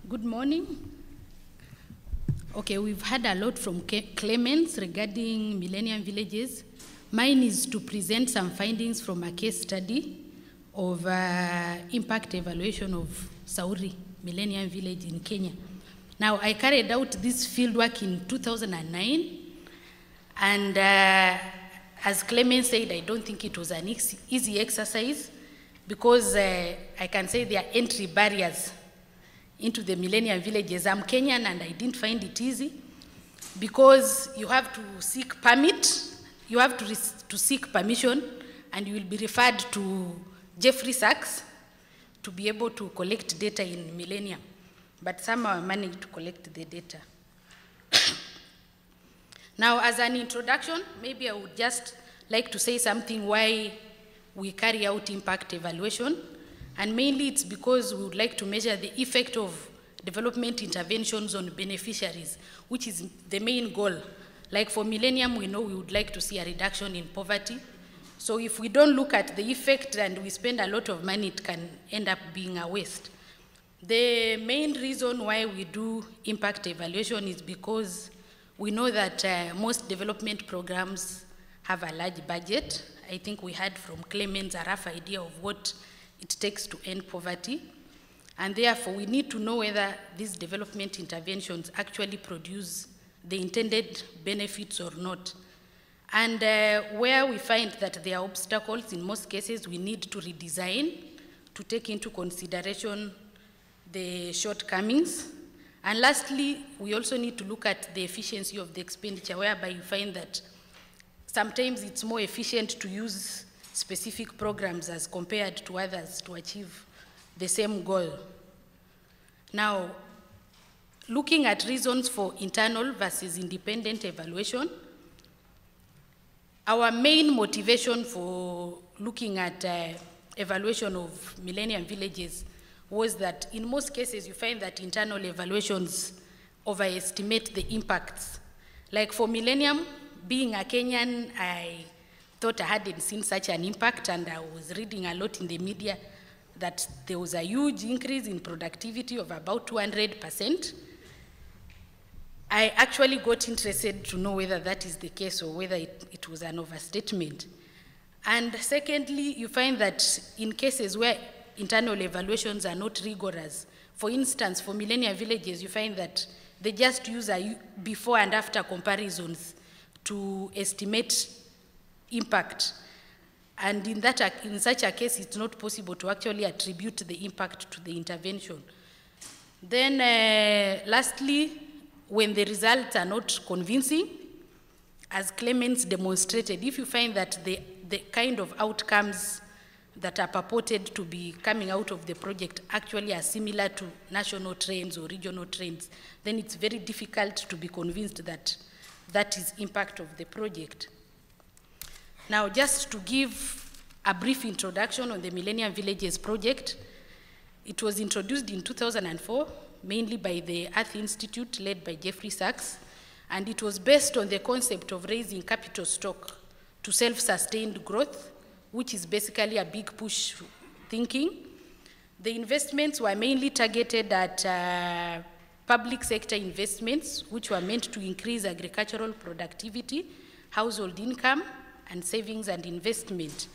Good morning. Okay, we've had a lot from claimants regarding Millennium villages. Mine is to present some findings from a case study of impact evaluation of Sauri Millennium village in Kenya. Now, I carried out this fieldwork in 2009, and as Clement said, I don't think it was an easy exercise because I can say there are entry barriers into the Millennium villages. I'm Kenyan and I didn't find it easy because you have to seek permit, you have to seek permission, and you will be referred to Sachs to be able to collect data in Millennium. But somehow I managed to collect the data. Now, as an introduction, maybe I would just like to say something why we carry out impact evaluation. And mainly it's because we would like to measure the effect of development interventions on beneficiaries, which is the main goal. Like for Millennium, we know we would like to see a reduction in poverty. So if we don't look at the effect and we spend a lot of money, it can end up being a waste. The main reason why we do impact evaluation is because we know that most development programs have a large budget. I think we had from claimants a rough idea of what it takes to end poverty. And therefore, we need to know whether these development interventions actually produce the intended benefits or not. And where we find that there are obstacles, in most cases, we need to redesign to take into consideration the shortcomings. And lastly, we also need to look at the efficiency of the expenditure, whereby you find that sometimes it's more efficient to use specific programs as compared to others to achieve the same goal. Now, looking at reasons for internal versus independent evaluation, our main motivation for looking at evaluation of Millennium villages was that in most cases you find that internal evaluations overestimate the impacts. Like for Millennium, being a Kenyan, I thought I hadn't seen such an impact, and I was reading a lot in the media that there was a huge increase in productivity of about 200%. I actually got interested to know whether that is the case or whether it was an overstatement. And secondly, you find that in cases where internal evaluations are not rigorous, for instance, for Millennium villages, you find that they just use before and after comparisons to estimate impact. And in such a case, it's not possible to actually attribute the impact to the intervention. Then lastly, when the results are not convincing, as claimants demonstrated, if you find that the kind of outcomes that are purported to be coming out of the project actually are similar to national trends or regional trends, then it's very difficult to be convinced that that is impact of the project. Now, just to give a brief introduction on the Millennium Villages project, it was introduced in 2004, mainly by the Earth Institute, led by Sachs, and it was based on the concept of raising capital stock to self-sustained growth, which is basically a big push thinking. The investments were mainly targeted at public sector investments, which were meant to increase agricultural productivity, household income, and savings and investment.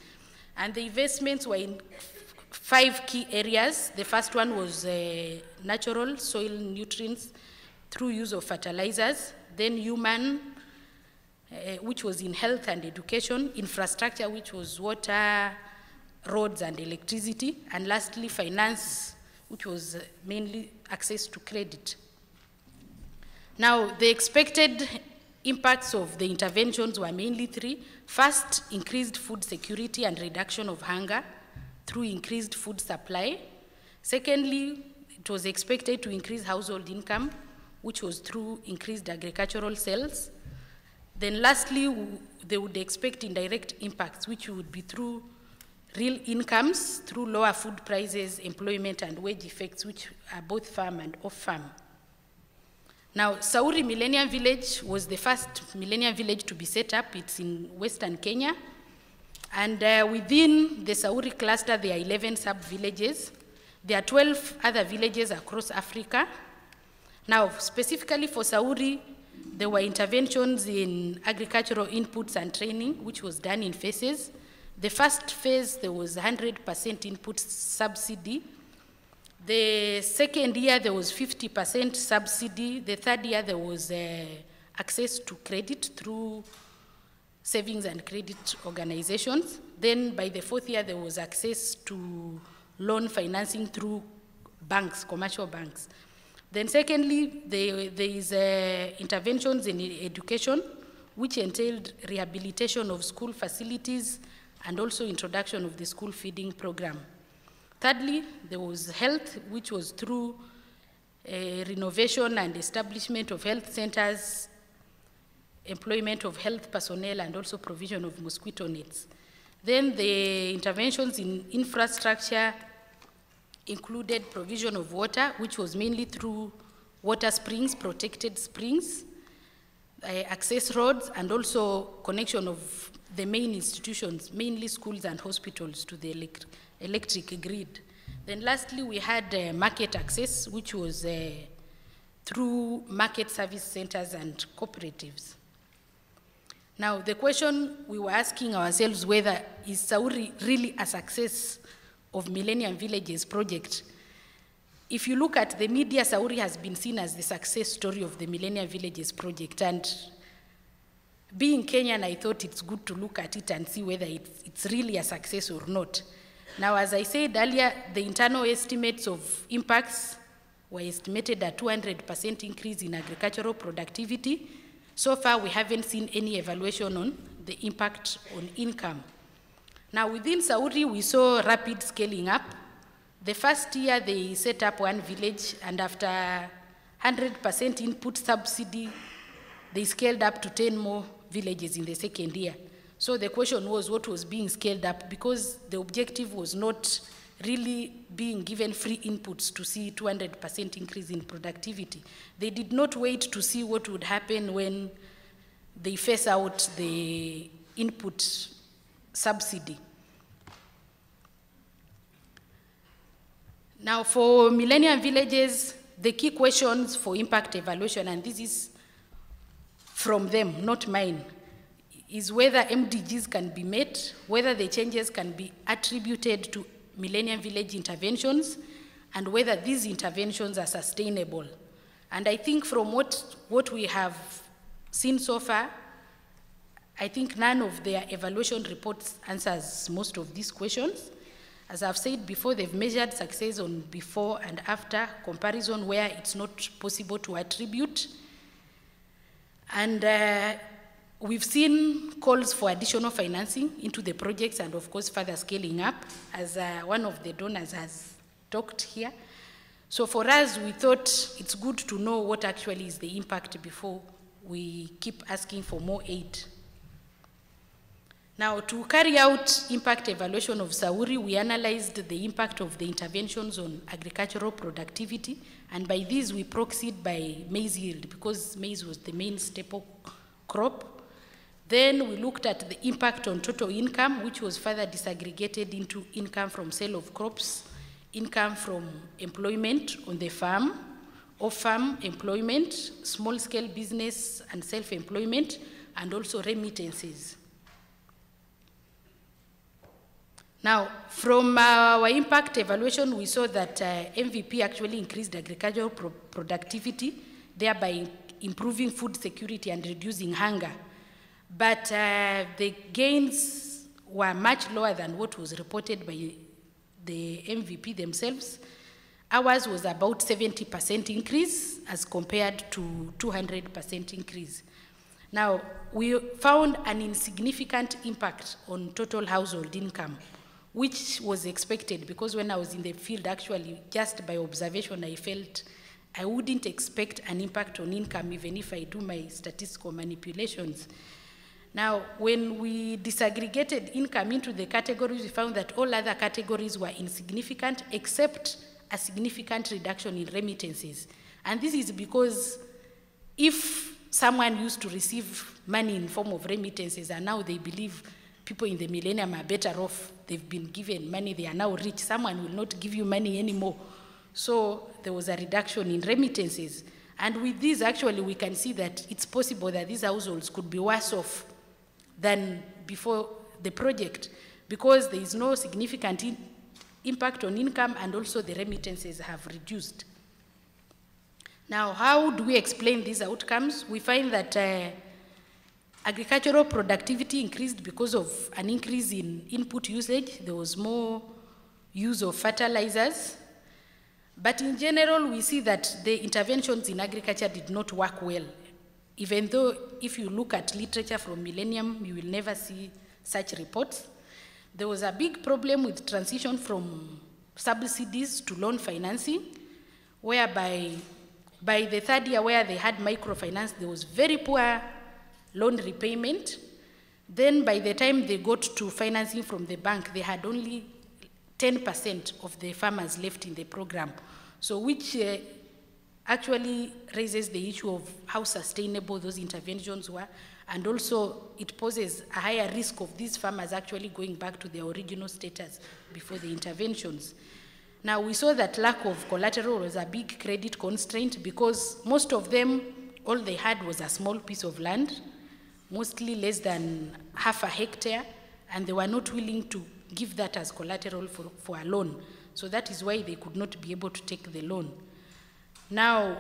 And the investments were in 5 key areas. The first one was natural soil nutrients through use of fertilizers, then human, which was in health and education, infrastructure, which was water, roads, and electricity, and lastly, finance, which was mainly access to credit. Now, the expected impacts of the interventions were mainly 3. First, increased food security and reduction of hunger through increased food supply. Secondly, it was expected to increase household income, which was through increased agricultural sales. Then lastly, they would expect indirect impacts, which would be through real incomes, through lower food prices, employment, and wage effects, which are both farm and off-farm. Now, Sauri Millennium Village was the first Millennium Village to be set up. It's in Western Kenya. And within the Sauri cluster, there are 11 sub-villages. There are 12 other villages across Africa. Now, specifically for Sauri, there were interventions in agricultural inputs and training, which was done in phases. The first phase, there was 100% input subsidy. The second year, there was 50% subsidy. The third year, there was access to credit through savings and credit organizations. Then by the fourth year, there was access to loan financing through banks, commercial banks. Then secondly, there is interventions in education, which entailed rehabilitation of school facilities and also introduction of the school feeding program. Thirdly, there was health, which was through renovation and establishment of health centers, employment of health personnel, and also provision of mosquito nets. Then the interventions in infrastructure included provision of water, which was mainly through water springs, protected springs, access roads, and also connection of the main institutions, mainly schools and hospitals, to the electric grid. Then lastly, we had market access, which was through market service centers and cooperatives. Now, the question we were asking ourselves whether is Sauri really a success of Millennium Villages project. If you look at the media, Sauri has been seen as the success story of the Millennium Villages project. And being Kenyan, I thought it's good to look at it and see whether it's really a success or not. Now, as I said earlier, the internal estimates of impacts were estimated at 200% increase in agricultural productivity. So far, we haven't seen any evaluation on the impact on income. Now, within Sauri, we saw rapid scaling up. The first year, they set up one village, and after 100% input subsidy, they scaled up to 10 more villages in the second year. So the question was what was being scaled up, because the objective was not really being given free inputs to see 200% increase in productivity. They did not wait to see what would happen when they phase out the input subsidy. Now, for Millennium Villages, the key questions for impact evaluation, and this is from them, not mine, is whether MDGs can be met, whether the changes can be attributed to Millennium Village interventions, and whether these interventions are sustainable. And I think from what we have seen so far, I think none of their evaluation reports answers most of these questions. As I've said before, they've measured success on before and after comparison where it's not possible to attribute. And we've seen calls for additional financing into the projects and, of course, further scaling up, as one of the donors has talked here. So for us, we thought it's good to know what actually is the impact before we keep asking for more aid. Now, to carry out impact evaluation of Sauri, we analyzed the impact of the interventions on agricultural productivity, and by this we proxied by maize yield, because maize was the main staple crop. Then we looked at the impact on total income, which was further disaggregated into income from sale of crops, income from employment on the farm, off-farm employment, small-scale business and self-employment, and also remittances. Now, from our impact evaluation, we saw that MVP actually increased agricultural productivity, thereby improving food security and reducing hunger. But the gains were much lower than what was reported by the MVP themselves. Ours was about 70% increase as compared to 200% increase. Now, we found an insignificant impact on total household income, which was expected, because when I was in the field, actually, just by observation, I felt I wouldn't expect an impact on income even if I do my statistical manipulations. Now, when we disaggregated income into the categories, we found that all other categories were insignificant except a significant reduction in remittances. And this is because if someone used to receive money in form of remittances and now they believe people in the millennium are better off. They've been given money, they are now rich. Someone will not give you money anymore. So there was a reduction in remittances. And with this, actually, we can see that it's possible that these households could be worse off than before the project, because there is no significant impact on income, and also the remittances have reduced. Now, how do we explain these outcomes? We find that agricultural productivity increased because of an increase in input usage. There was more use of fertilizers. But in general, we see that the interventions in agriculture did not work well. Even though if you look at literature from Millennium, you will never see such reports. There was a big problem with transition from subsidies to loan financing, whereby by the third year where they had microfinance, there was very poor loan repayment. Then by the time they got to financing from the bank, they had only 10% of the farmers left in the program. So which actually raises the issue of how sustainable those interventions were, and also it poses a higher risk of these farmers actually going back to their original status before the interventions. Now, we saw that lack of collateral was a big credit constraint, because most of them, all they had was a small piece of land, mostly less than half a hectare, and they were not willing to give that as collateral for a loan. So that is why they could not be able to take the loan. Now,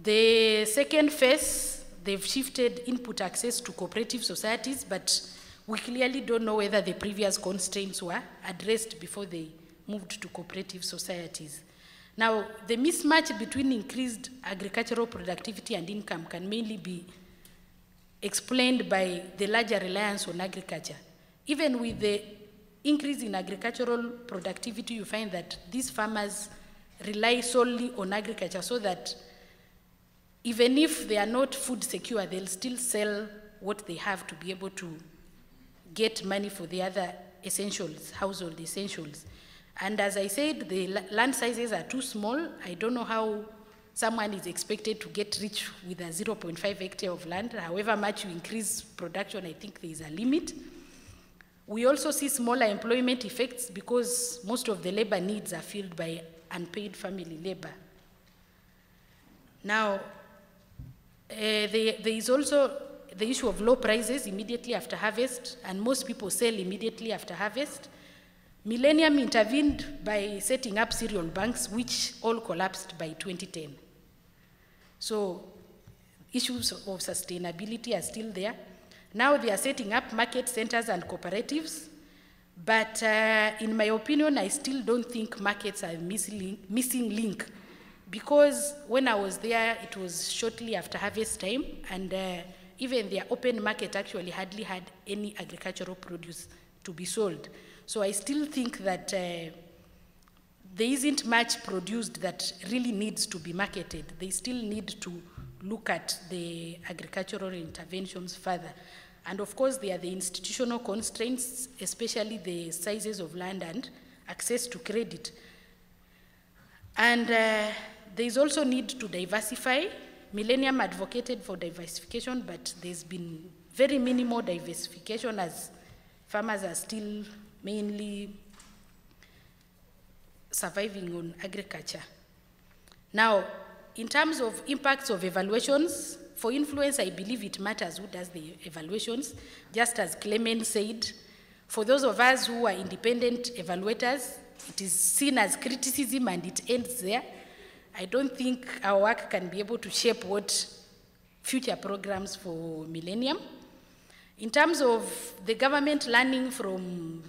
the second phase, they've shifted input access to cooperative societies, but we clearly don't know whether the previous constraints were addressed before they moved to cooperative societies. Now, the mismatch between increased agricultural productivity and income can mainly be explained by the larger reliance on agriculture. Even with the increase in agricultural productivity, you find that these farmers rely solely on agriculture, so that even if they are not food secure, they'll still sell what they have to be able to get money for the other essentials, household essentials. And as I said, the land sizes are too small. I don't know how someone is expected to get rich with a 0.5 hectare of land. However much you increase production, I think there is a limit. We also see smaller employment effects, because most of the labor needs are filled by unpaid family labor. Now, there is also the issue of low prices immediately after harvest, and most people sell immediately after harvest. Millennium intervened by setting up cereal banks, which all collapsed by 2010. So issues of sustainability are still there. Now they are setting up market centers and cooperatives, but in my opinion, I still don't think markets are a missing link, because when I was there, it was shortly after harvest time, and even their open market actually hardly had any agricultural produce to be sold. So I still think that there isn't much produced that really needs to be marketed. They still need to look at the agricultural interventions further. And of course, there are the institutional constraints, especially the sizes of land and access to credit. And there is also need to diversify. Millennium advocated for diversification, but there's been very minimal diversification, as farmers are still mainly surviving on agriculture. Now, in terms of impacts of evaluations, for influence, I believe it matters who does the evaluations. Just as Clement said, for those of us who are independent evaluators, it is seen as criticism and it ends there. I don't think our work can be able to shape what future programs for Millennium. In terms of the government learning from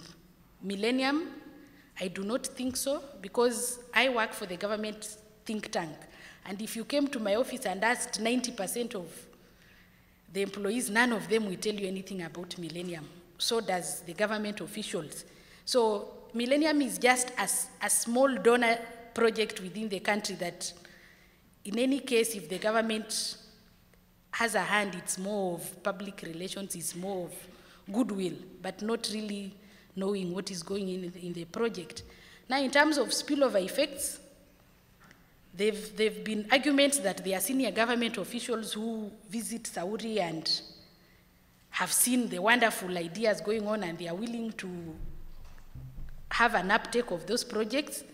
Millennium, I do not think so, because I work for the government think tank. And if you came to my office and asked 90% of the employees, none of them will tell you anything about Millennium. So does the government officials. So Millennium is just a small donor project within the country that, in any case, if the government has a hand, it's more of public relations, it's more of goodwill, but not really knowing what is going in the project. Now, in terms of spillover effects, there've been arguments that there are senior government officials who visit Sauri and have seen the wonderful ideas going on and they are willing to have an uptake of those projects.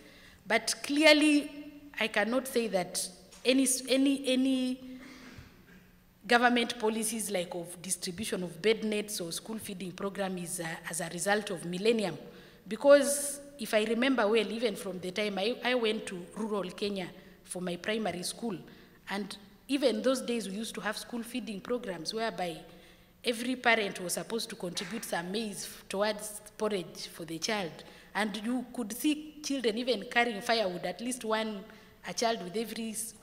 But clearly, I cannot say that any government policies like of distribution of bed nets or school feeding program is as a result of Millennium. Because if I remember well, even from the time I went to rural Kenya for my primary school, and even those days we used to have school feeding programs whereby every parent was supposed to contribute some maize towards porridge for the child. And you could see children even carrying firewood, at least a child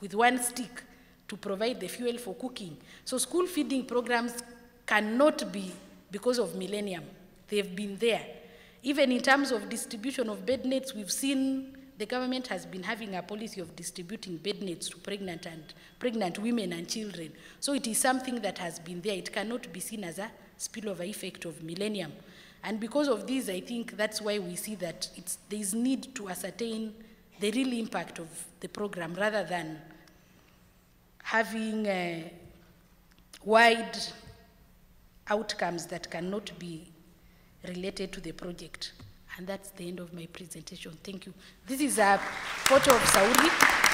with one stick to provide the fuel for cooking. So school feeding programs cannot be because of Millennium. They've been there. Even in terms of distribution of bed nets, we've seen the government has been having a policy of distributing bed nets to pregnant women and children. So it is something that has been there. It cannot be seen as a spillover effect of Millennium. And because of this, I think that's why we see that there is need to ascertain the real impact of the program rather than having wide outcomes that cannot be related to the project. And that's the end of my presentation. Thank you. This is a photo of Sauri.